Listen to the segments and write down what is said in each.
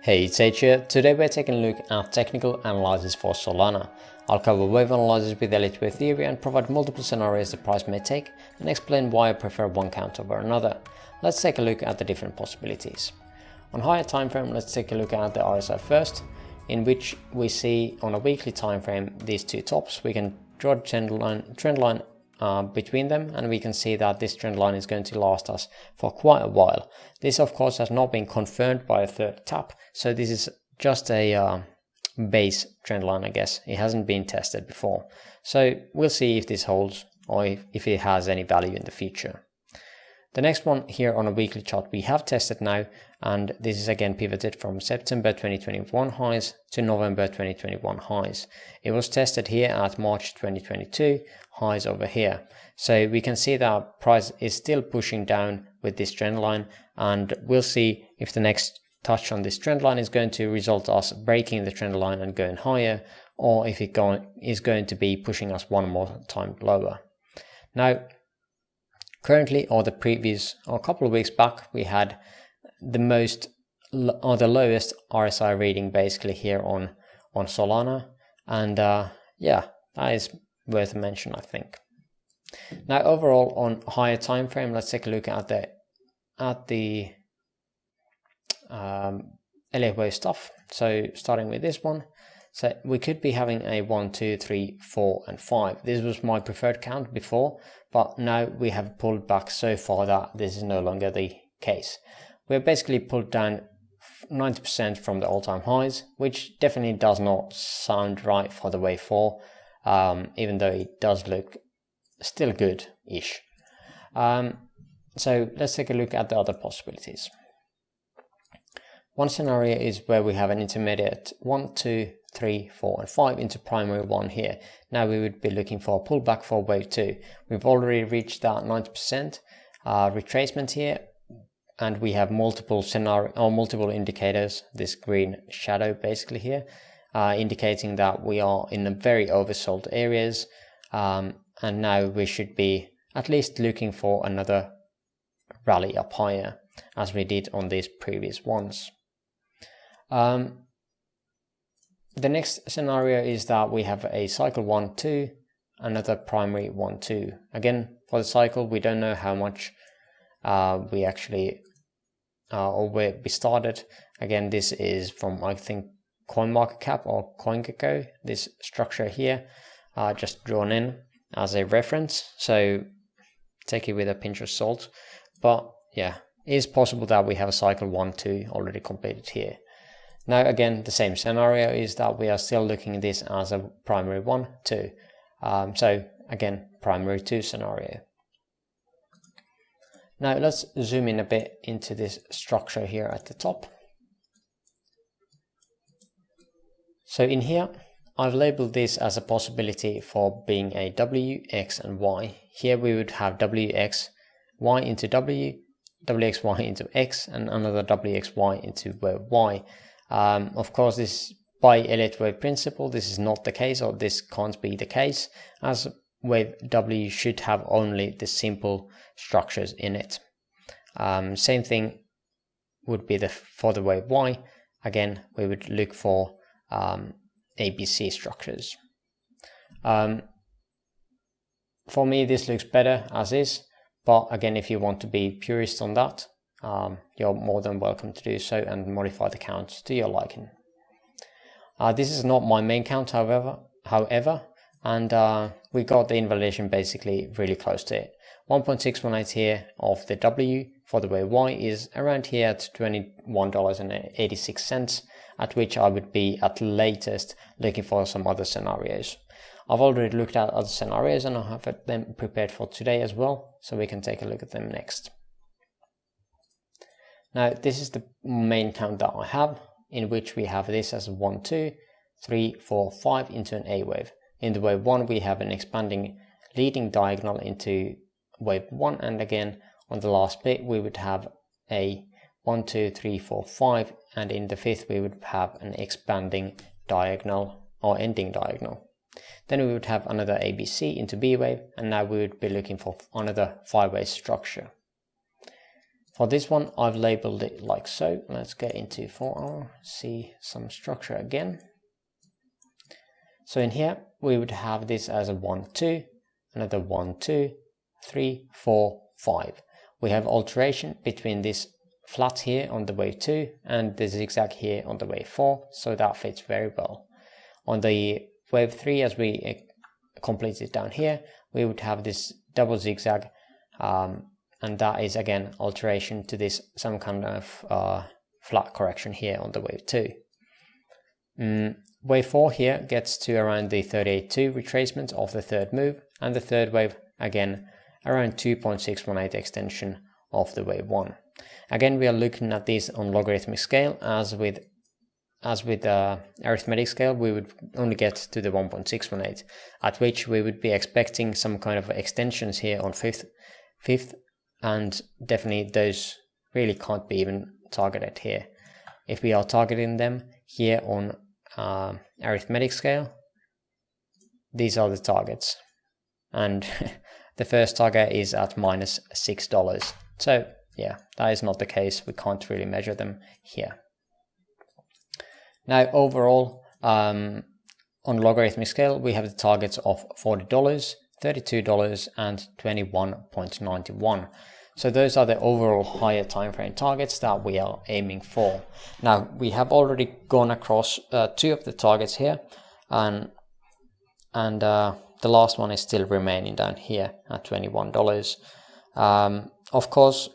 Hey, it's H here. Today we're taking a look at technical analysis for Solana. I'll cover wave analysis with Elliott Wave theory and provide multiple scenarios the price may take and explain why I prefer one count over another. Let's take a look at the different possibilities. On higher time frame, let's take a look at the RSI first, in which we see on a weekly time frame these two tops. We can draw a trend line between them, and we can see that this trend line is going to last us for quite a while. This of course has not been confirmed by a third tap, so this is just a base trend line, I guess. It hasn't been tested before, so we'll see if this holds or if it has any value in the future. The next one here on a weekly chart we have tested now, and this is again pivoted from September 2021 highs to November 2021 highs. It was tested here at March 2022 highs over here. So we can see that price is still pushing down with this trend line, and we'll see if the next touch on this trend line is going to result us breaking the trend line and going higher, or if it is going to be pushing us one more time lower. Now, currently, or a couple of weeks back, we had the lowest RSI reading basically here on Solana, and yeah, that is worth a mention, I think. Now, overall on higher time frame, let's take a look at the Elliott Wave stuff. So starting with this one, so we could be having a 1, 2, 3, 4, and 5. This was my preferred count before, but now we have pulled back so far that this is no longer the case. We're basically pulled down 90% from the all-time highs, which definitely does not sound right for the wave 4, even though it does look still good-ish. So let's take a look at the other possibilities. One scenario is where we have an intermediate 1, 2, 3, 4, and 5 into primary 1 here. Now we would be looking for a pullback for wave 2. We've already reached that 90% retracement here, and we have multiple indicators, this green shadow basically here, indicating that we are in the very oversold areas, and now we should be at least looking for another rally up higher, as we did on these previous ones. The next scenario is that we have a cycle 1, 2, another primary 1, 2. Again, for the cycle, we don't know how much we actually or where we started. Again, this is from, I think, CoinMarketCap or CoinGecko, this structure here, just drawn in as a reference, so take it with a pinch of salt. But yeah, it is possible that we have a cycle 1, 2 already completed here. Now again, the same scenario is that we are still looking at this as a primary 1, 2. So again, primary 2 scenario. Now let's zoom in a bit into this structure here at the top. So in here, I've labeled this as a possibility for being a W, X, and Y. Here we would have WX, Y into W, WXY into X, and another WXY into wave Y. Of course, this by Elliott Wave principle, this is not the case, or this can't be the case, as wave W should have only the simple structures in it. Same thing would be for the wave Y. Again, we would look for ABC structures. For me, this looks better as is, but again, if you want to be purist on that, you're more than welcome to do so and modify the count to your liking. This is not my main count, however, and we got the invalidation basically really close to it. 1.618 here of the W for the wave Y is around here at $21.86, at which I would be at latest looking for some other scenarios. I've already looked at other scenarios and I have them prepared for today as well, so we can take a look at them next. Now this is the main count that I have, in which we have this as 1, 2, 3, 4, 5 into an A wave. In the wave 1 we have an expanding leading diagonal into wave 1, and again on the last bit we would have a 1, 2, 3, 4, 5, and in the fifth we would have an expanding diagonal or ending diagonal. Then we would have another ABC into B wave, and now we would be looking for another 5-way structure. For this one, I've labeled it like so. Let's get into 4 hour, see some structure again. So in here, we would have this as a 1, 2, another 1, 2, 3, 4, 5. We have alteration between this flat here on the wave 2 and the zigzag here on the wave 4, so that fits very well. On the wave 3, as we complete it down here, we would have this double zigzag, and that is again alteration to this some kind of flat correction here on the wave 2. Wave 4 here gets to around the 38.2 retracement of the third move, and the third wave again around 2.618 extension of the wave 1. Again, we are looking at this on logarithmic scale. As with arithmetic scale, we would only get to the 1.618, at which we would be expecting some kind of extensions here on fifth, and definitely those really can't be even targeted here. If we are targeting them here on arithmetic scale, these are the targets, and the first target is at -$6. So yeah, that is not the case. We can't really measure them here. Now overall, on logarithmic scale, we have the targets of $40, $32 and 21.91. So those are the overall higher time frame targets that we are aiming for. Now we have already gone across 2 of the targets here, and the last one is still remaining down here at $21. Of course,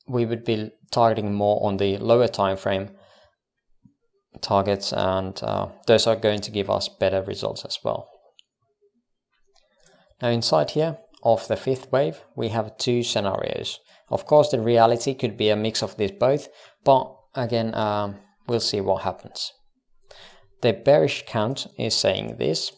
we would be targeting more on the lower time frame targets, and those are going to give us better results as well. Now inside here of the 5th wave, we have 2 scenarios. Of course, the reality could be a mix of these both, but again, we'll see what happens. The bearish count is saying this,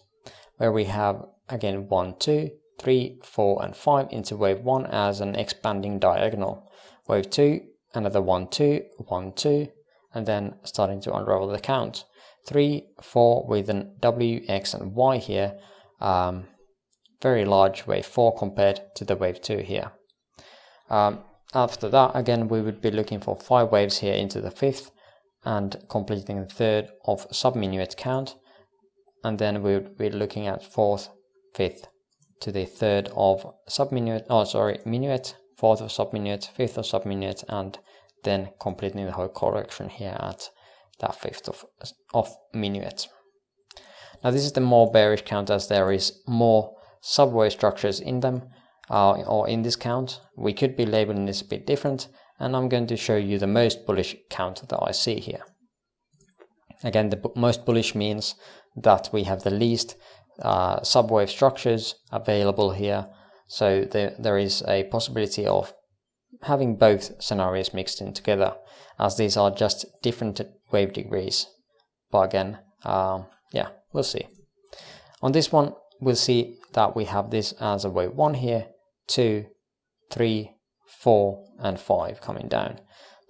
where we have again 1, 2, 3, 4 and 5 into wave 1 as an expanding diagonal. Wave 2, another 1, 2, 1, 2, and then starting to unravel the count. 3, 4 with an W, X and Y here. Very large wave 4 compared to the wave 2 here. After that, again, we would be looking for 5 waves here into the 5th and completing the 3rd of sub-minuet count. And then we would be looking at 4th, 5th to the 3rd of sub-minuet, minuet, 4th of sub-minuet, 5th of sub-minuet, and then completing the whole correction here at that 5th of minuet. Now this is the more bearish count, as there is more subwave structures in them, or in this count. We could be labeling this a bit different, and I'm going to show you the most bullish count that I see here. Again, the most bullish means that we have the least subwave structures available here, so there is a possibility of having both scenarios mixed in together, as these are just different wave degrees. But again, yeah, we'll see. On this one, we'll see that we have this as a wave 1 here, 2, 3, 4 and 5 coming down.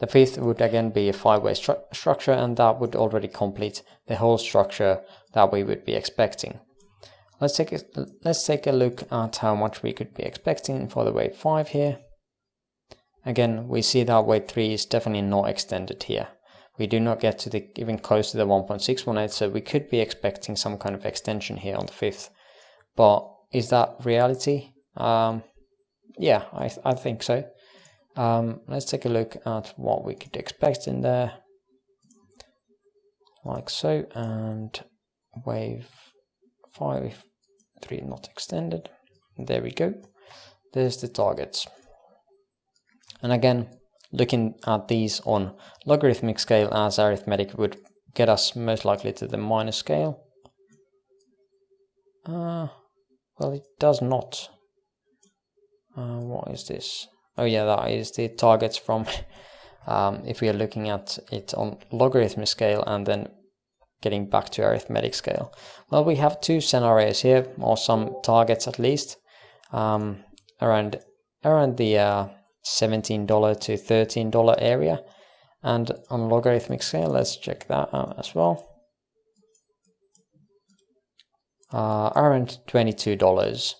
The 5th would again be a 5-way structure, and that would already complete the whole structure that we would be expecting. Let's take a look at how much we could be expecting for the wave 5 here. Again, we see that wave 3 is definitely not extended here. We do not get to even close to the 1.618, so we could be expecting some kind of extension here on the 5th. But is that reality? Yeah, I think so. Let's take a look at what we could expect in there, like so, and wave 5, 3 not extended. There we go. There's the targets. And again, looking at these on logarithmic scale, as arithmetic would get us most likely to the minus scale. Well, it does not. What is this? Oh yeah, that is the targets from if we are looking at it on logarithmic scale and then getting back to arithmetic scale. Well, we have 2 scenarios here, or some targets at least, around the $17 to $13 area, and on logarithmic scale, let's check that out as well. Around $22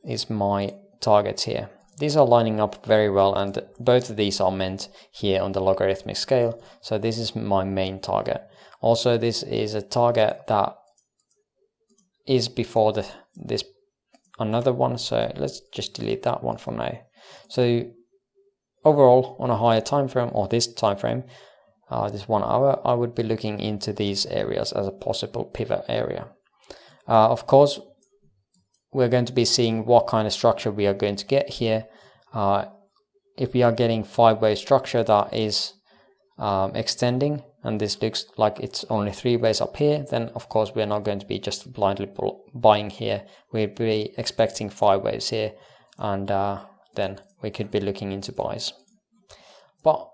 is my target here. these are lining up very well, and both of these are meant here on the logarithmic scale. So this is my main target. Also, this is a target that is before this another one, so let's just delete that one for now. So overall, on a higher time frame, or this time frame, this 1 hour, I would be looking into these areas as a possible pivot area. Of course, we're going to be seeing what kind of structure we are going to get here. If we are getting 5-way structure that is extending, and this looks like it's only 3 ways up here, then of course we're not going to be just blindly buying here. We'll be expecting 5 waves here, and then we could be looking into buys. But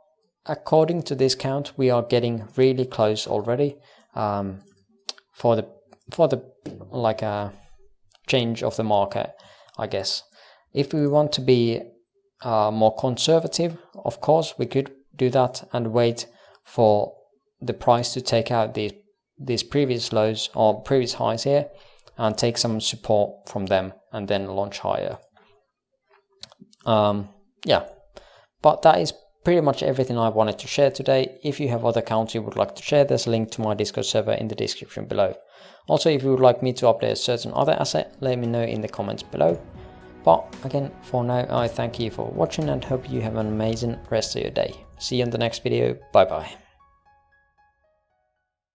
according to this count, we are getting really close already for the like a change of the market, I guess. If we want to be more conservative, of course we could do that and wait for the price to take out these previous lows or previous highs here and take some support from them and then launch higher. Yeah, but that is pretty much everything I wanted to share today. If you have other accounts you would like to share, there's a link to my Discord server in the description below. Also, if you would like me to update a certain other asset, let me know in the comments below. But again, for now, I thank you for watching and hope you have an amazing rest of your day. See you in the next video. Bye bye.